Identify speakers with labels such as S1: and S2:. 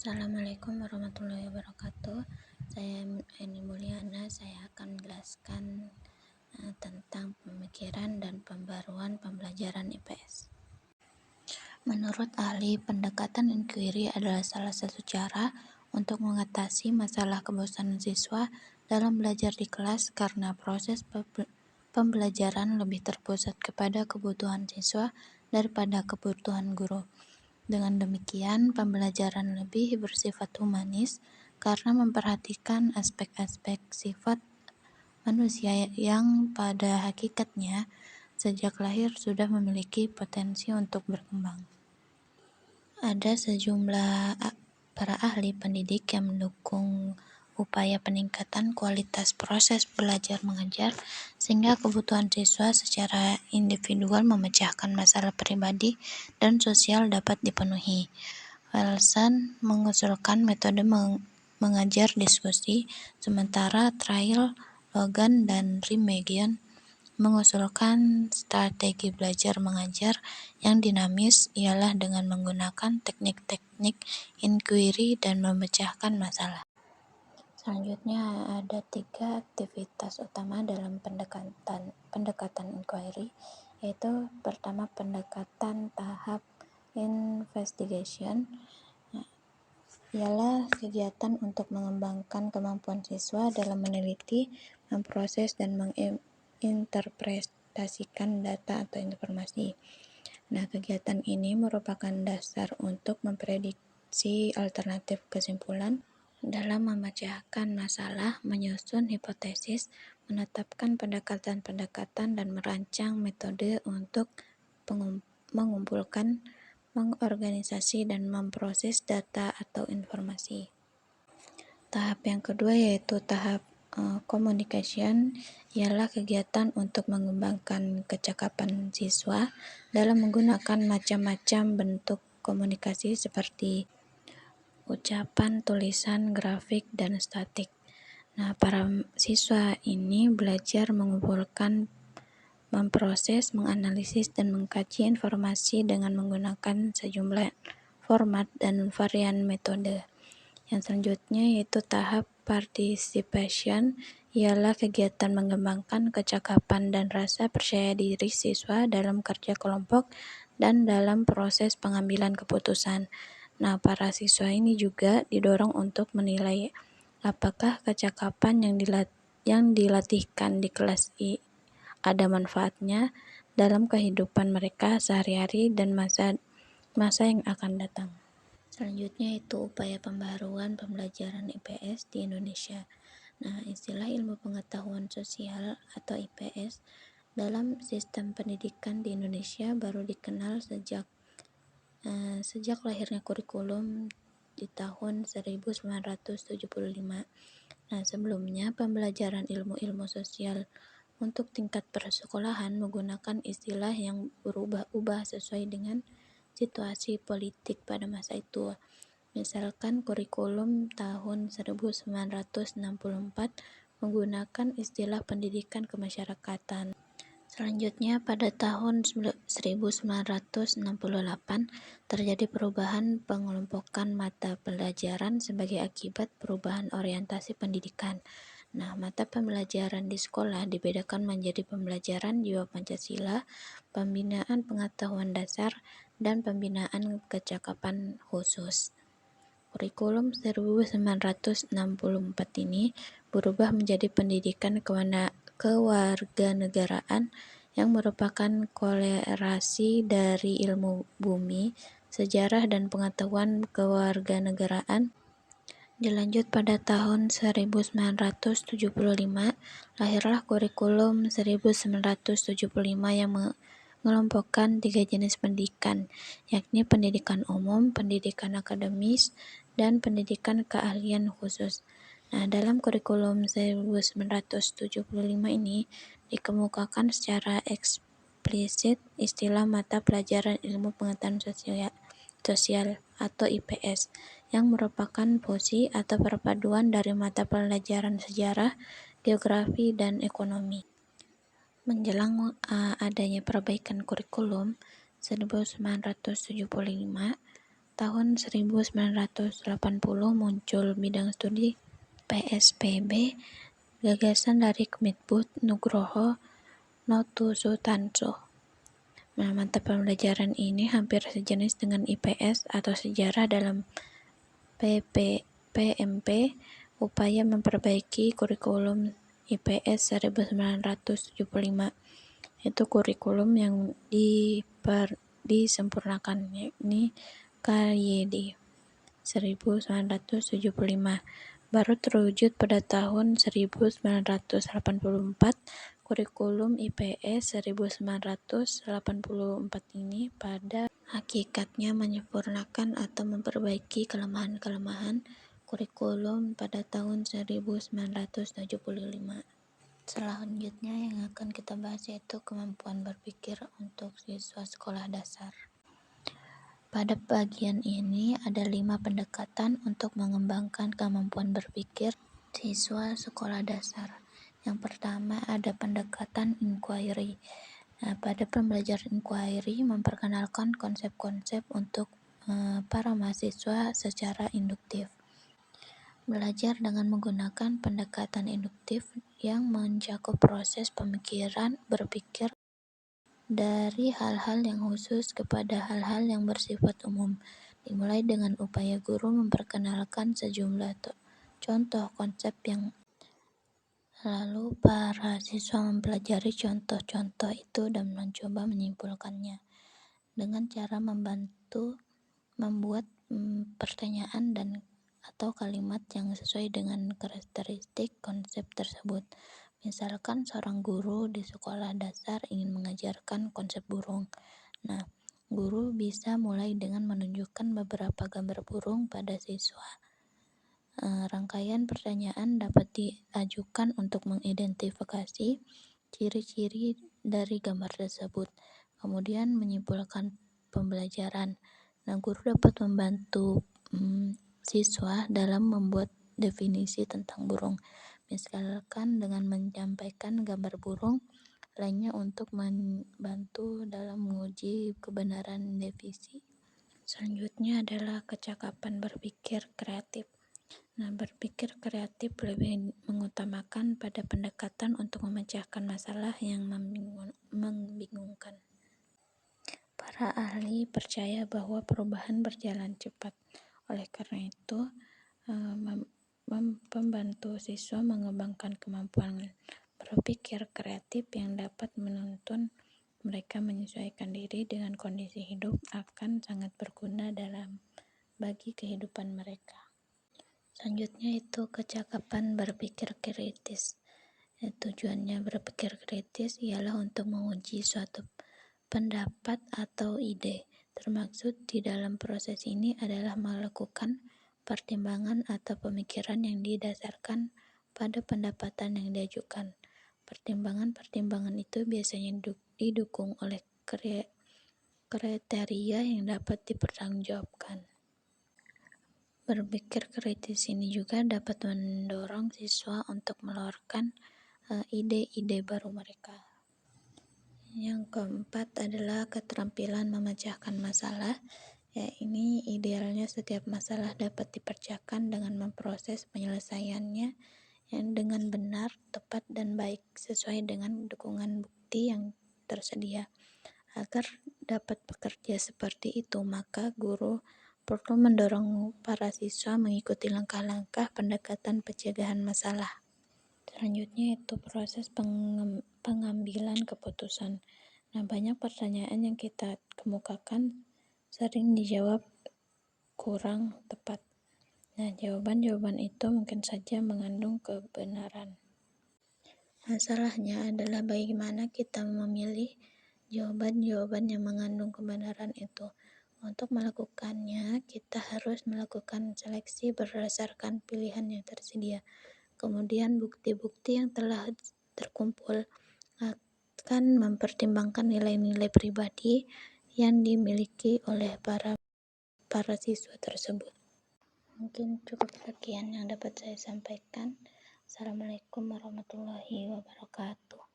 S1: Assalamualaikum warahmatullahi wabarakatuh. Saya Eni Mulyana. Saya akan menjelaskan tentang pemikiran dan pembaruan pembelajaran IPS. Menurut ahli, pendekatan inquiry adalah salah satu cara untuk mengatasi masalah kebosanan siswa dalam belajar di kelas karena proses pembelajaran lebih terpusat kepada kebutuhan siswa daripada kebutuhan guru. Dengan demikian, pembelajaran lebih bersifat humanis karena memperhatikan aspek-aspek sifat manusia yang pada hakikatnya sejak lahir sudah memiliki potensi untuk berkembang. Ada sejumlah para ahli pendidik yang mendukung upaya peningkatan kualitas proses belajar mengajar sehingga kebutuhan siswa secara individual memecahkan masalah pribadi dan sosial dapat dipenuhi. Wilson mengusulkan metode mengajar diskusi, sementara Trial, Logan, dan Remagen mengusulkan strategi belajar mengajar yang dinamis ialah dengan menggunakan teknik-teknik inquiry dan memecahkan masalah. Selanjutnya ada 3 aktivitas utama dalam pendekatan inquiry, yaitu pertama pendekatan tahap investigation, ialah kegiatan untuk mengembangkan kemampuan siswa dalam meneliti, memproses, dan menginterpretasikan data atau informasi. Nah, kegiatan ini merupakan dasar untuk memprediksi alternatif kesimpulan dalam memecahkan masalah, menyusun hipotesis, menetapkan pendekatan-pendekatan, dan merancang metode untuk mengumpulkan, mengorganisasi, dan memproses data atau informasi. Tahap yang kedua yaitu tahap communication, ialah kegiatan untuk mengembangkan kecakapan siswa dalam menggunakan macam-macam bentuk komunikasi seperti ucapan, tulisan, grafik, dan statik. Nah, para siswa ini belajar mengumpulkan, memproses, menganalisis, dan mengkaji informasi dengan menggunakan sejumlah format dan varian metode. Yang selanjutnya yaitu tahap participation, ialah kegiatan mengembangkan kecakapan dan rasa percaya diri siswa dalam kerja kelompok dan dalam proses pengambilan keputusan. Nah, para siswa ini juga didorong untuk menilai apakah kecakapan yang dilatihkan di kelas ada manfaatnya dalam kehidupan mereka sehari-hari dan masa yang akan datang. Selanjutnya itu upaya pembaruan pembelajaran IPS di Indonesia. Nah, istilah ilmu pengetahuan sosial atau IPS dalam sistem pendidikan di Indonesia baru dikenal sejak lahirnya kurikulum di tahun 1975. Nah, sebelumnya pembelajaran ilmu-ilmu sosial untuk tingkat persekolahan menggunakan istilah yang berubah-ubah sesuai dengan situasi politik pada masa itu. Misalkan kurikulum tahun 1964 menggunakan istilah pendidikan kemasyarakatan. Selanjutnya pada tahun 1968 terjadi perubahan pengelompokan mata pelajaran sebagai akibat perubahan orientasi pendidikan. Nah, mata pembelajaran di sekolah dibedakan menjadi pembelajaran jiwa Pancasila, pembinaan pengetahuan dasar, dan pembinaan kecakapan khusus. Kurikulum 1964 ini berubah menjadi pendidikan kewarganegaraan yang merupakan kolerasi dari ilmu bumi, sejarah, dan pengetahuan kewarganegaraan. Dilanjut pada tahun 1975, lahirlah kurikulum 1975 yang mengelompokkan 3 jenis pendidikan, yakni pendidikan umum, pendidikan akademis, dan pendidikan keahlian khusus. Nah, dalam kurikulum 1975 ini dikemukakan secara eksplisit istilah mata pelajaran ilmu pengetahuan sosial atau IPS yang merupakan fusi atau perpaduan dari mata pelajaran sejarah, geografi, dan ekonomi. Menjelang adanya perbaikan kurikulum 1975, tahun 1980 muncul bidang studi PSBB, gagasan dari Kemdikbud Nugroho Notusutanso. Nah, mata pembelajaran ini hampir sejenis dengan IPS atau sejarah dalam PMP, upaya memperbaiki kurikulum IPS 1975. Itu kurikulum yang disempurnakan, yakni KYD 1975. Baru terwujud pada tahun 1984. Kurikulum IPS 1984 ini pada hakikatnya menyempurnakan atau memperbaiki kelemahan-kelemahan kurikulum pada tahun 1975. Selanjutnya yang akan kita bahas yaitu kemampuan berpikir untuk siswa sekolah dasar. Pada bagian ini ada 5 pendekatan untuk mengembangkan kemampuan berpikir siswa sekolah dasar. Yang pertama ada pendekatan inquiry. Nah, pada pembelajaran inquiry memperkenalkan konsep-konsep untuk para mahasiswa secara induktif. Belajar dengan menggunakan pendekatan induktif yang mencakup proses pemikiran, berpikir dari hal-hal yang khusus kepada hal-hal yang bersifat umum, dimulai dengan upaya guru memperkenalkan sejumlah contoh konsep yang lalu para siswa mempelajari contoh-contoh itu dan mencoba menyimpulkannya dengan cara membuat pertanyaan dan atau kalimat yang sesuai dengan karakteristik konsep tersebut. Misalkan seorang guru di sekolah dasar ingin mengajarkan konsep burung. Nah, guru bisa mulai dengan menunjukkan beberapa gambar burung pada siswa. Rangkaian pertanyaan dapat diajukan untuk mengidentifikasi ciri-ciri dari gambar tersebut, kemudian menyimpulkan pembelajaran. Nah, guru dapat membantu siswa dalam membuat definisi tentang burung, misalkan dengan menyampaikan gambar burung, lainnya untuk membantu dalam menguji kebenaran definisi. Selanjutnya adalah kecakapan berpikir kreatif. Nah, berpikir kreatif lebih mengutamakan pada pendekatan untuk memecahkan masalah yang membingungkan. Para ahli percaya bahwa perubahan berjalan cepat. Oleh karena itu, membantu siswa mengembangkan kemampuan berpikir kreatif yang dapat menuntun mereka menyesuaikan diri dengan kondisi hidup akan sangat berguna bagi kehidupan mereka. Selanjutnya itu kecakapan berpikir kritis. Tujuannya berpikir kritis ialah untuk menguji suatu pendapat atau ide. Termaksud di dalam proses ini adalah melakukan pertimbangan atau pemikiran yang didasarkan pada pendapatan yang diajukan. Pertimbangan-pertimbangan itu biasanya didukung oleh kriteria yang dapat dipertanggungjawabkan. Berpikir kritis ini juga dapat mendorong siswa untuk mengeluarkan ide-ide baru mereka. Yang keempat adalah keterampilan memecahkan masalah. Ini idealnya setiap masalah dapat dipecahkan dengan memproses penyelesaiannya yang dengan benar, tepat, dan baik sesuai dengan dukungan bukti yang tersedia. Agar dapat bekerja seperti itu, maka guru perlu mendorong para siswa mengikuti langkah-langkah pendekatan pencegahan masalah. Selanjutnya itu proses pengambilan keputusan. Nah, banyak pertanyaan yang kita kemukakan sering dijawab kurang tepat. Nah, jawaban-jawaban itu mungkin saja mengandung kebenaran. Masalahnya adalah bagaimana kita memilih jawaban-jawaban yang mengandung kebenaran itu. Untuk melakukannya, kita harus melakukan seleksi berdasarkan pilihan yang tersedia. Kemudian bukti-bukti yang telah terkumpul akan mempertimbangkan nilai-nilai pribadi yang dimiliki oleh para siswa tersebut. Mungkin cukup sekian yang dapat saya sampaikan. Assalamualaikum warahmatullahi wabarakatuh.